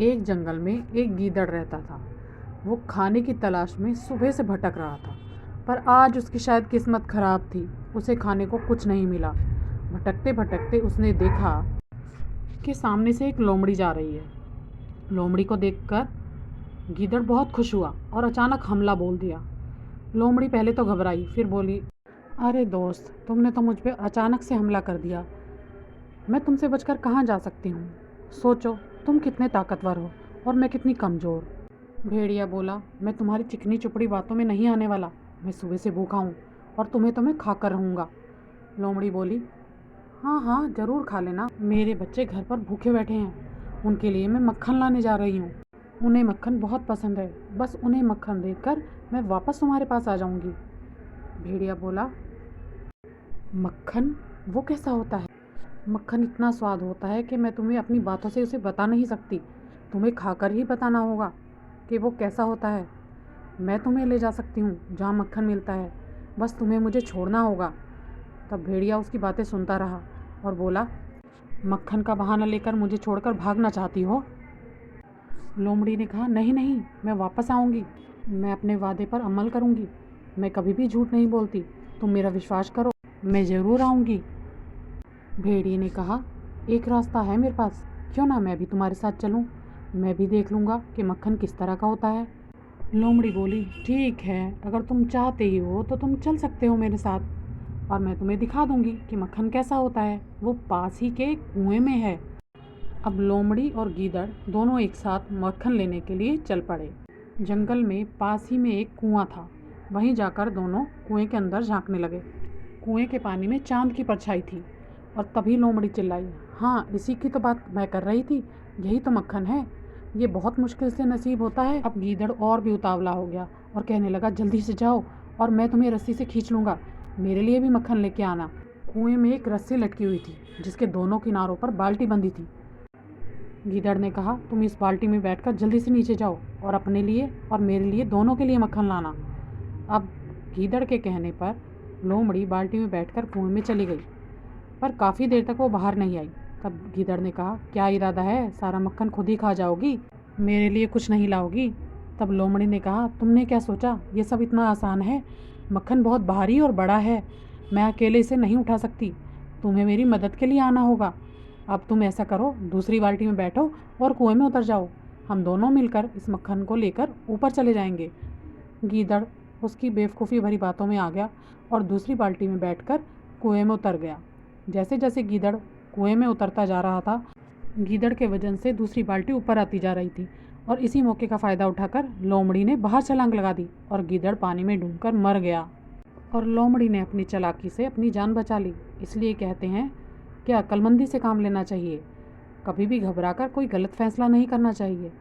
एक जंगल में एक गीदड़ रहता था। वो खाने की तलाश में सुबह से भटक रहा था, पर आज उसकी शायद किस्मत खराब थी। उसे खाने को कुछ नहीं मिला। भटकते भटकते उसने देखा कि सामने से एक लोमड़ी जा रही है। लोमड़ी को देखकर गीदड़ बहुत खुश हुआ और अचानक हमला बोल दिया। लोमड़ी पहले तो घबराई, फिर बोली, अरे दोस्त, तुमने तो मुझ पे अचानक से हमला कर दिया। मैं तुमसे बचकर कहाँ जा सकती हूँ। सोचो, तुम कितने ताकतवर हो और मैं कितनी कमज़ोर। भेड़िया बोला, मैं तुम्हारी चिकनी चुपड़ी बातों में नहीं आने वाला। मैं सुबह से भूखा हूँ और तुम्हें तो मैं खाकर रहूँगा। लोमड़ी बोली, हाँ हाँ, ज़रूर खा लेना। मेरे बच्चे घर पर भूखे बैठे हैं, उनके लिए मैं मक्खन लाने जा रही हूँ। उन्हें मक्खन बहुत पसंद है। बस उन्हें मक्खन देकर मैं वापस तुम्हारे पास आ जाऊँगी। भेड़िया बोला, मक्खन? वो कैसा होता है? मक्खन इतना स्वाद होता है कि मैं तुम्हें अपनी बातों से उसे बता नहीं सकती। तुम्हें खाकर ही बताना होगा कि वो कैसा होता है। मैं तुम्हें ले जा सकती हूँ जहाँ मक्खन मिलता है, बस तुम्हें मुझे छोड़ना होगा। तब भेड़िया उसकी बातें सुनता रहा और बोला, मक्खन का बहाना लेकर मुझे छोड़कर भागना चाहती हो? लोमड़ी ने कहा, नहीं नहीं, मैं वापस आऊँगी। मैं अपने वादे पर अमल करूँगी। मैं कभी भी झूठ नहीं बोलती। तुम मेरा विश्वास करो, मैं ज़रूर आऊँगी। भेड़िए ने कहा, एक रास्ता है मेरे पास, क्यों ना मैं भी तुम्हारे साथ चलूं? मैं भी देख लूँगा कि मक्खन किस तरह का होता है। लोमड़ी बोली, ठीक है, अगर तुम चाहते ही हो तो तुम चल सकते हो मेरे साथ और मैं तुम्हें दिखा दूँगी कि मक्खन कैसा होता है। वो पास ही के कुएं में है। अब लोमड़ी और गीदड़ दोनों एक साथ मक्खन लेने के लिए चल पड़े। जंगल में पास ही में एक कुआं था। वहीं जाकर दोनों कुएं के अंदर झांकने लगे। कुएं के पानी में चांद की परछाई थी और तभी लोमड़ी चिल्लाई, हाँ, इसी की तो बात मैं कर रही थी। यही तो मक्खन है। ये बहुत मुश्किल से नसीब होता है। अब गीदड़ और भी उतावला हो गया और कहने लगा, जल्दी से जाओ और मैं तुम्हें रस्सी से खींच लूँगा। मेरे लिए भी मक्खन लेके आना। कुएं में एक रस्सी लटकी हुई थी जिसके दोनों किनारों पर बाल्टी बंधी थी। गीदड़ ने कहा, तुम इस बाल्टी में बैठकर जल्दी से नीचे जाओ और अपने लिए और मेरे लिए, दोनों के लिए मक्खन लाना। अब गीदड़ के कहने पर लोमड़ी बाल्टी में बैठकर कुएं में चली गई, पर काफ़ी देर तक वो बाहर नहीं आई। तब गीदड़ ने कहा, क्या इरादा है? सारा मक्खन खुद ही खा जाओगी? मेरे लिए कुछ नहीं लाओगी? तब लोमड़ी ने कहा, तुमने क्या सोचा ये सब इतना आसान है? मक्खन बहुत भारी और बड़ा है, मैं अकेले इसे नहीं उठा सकती। तुम्हें मेरी मदद के लिए आना होगा। अब तुम ऐसा करो, दूसरी बाल्टी में बैठो और कुएं में उतर जाओ। हम दोनों मिलकर इस मक्खन को लेकर ऊपर चले जाएंगे। गीदड़ उसकी बेवकूफ़ी भरी बातों में आ गया और दूसरी बाल्टी में बैठकर कुएं में उतर गया। जैसे जैसे गीदड़ कुएं में उतरता जा रहा था, गीदड़ के वजन से दूसरी बाल्टी ऊपर आती जा रही थी और इसी मौके का फ़ायदा उठाकर लोमड़ी ने बाहर छलांग लगा दी और गीदड़ पानी में डूबकर मर गया। और लोमड़ी ने अपनी चालाकी से अपनी जान बचा ली। इसलिए कहते हैं कि अक्लमंदी से काम लेना चाहिए। कभी भी घबराकर कोई गलत फैसला नहीं करना चाहिए।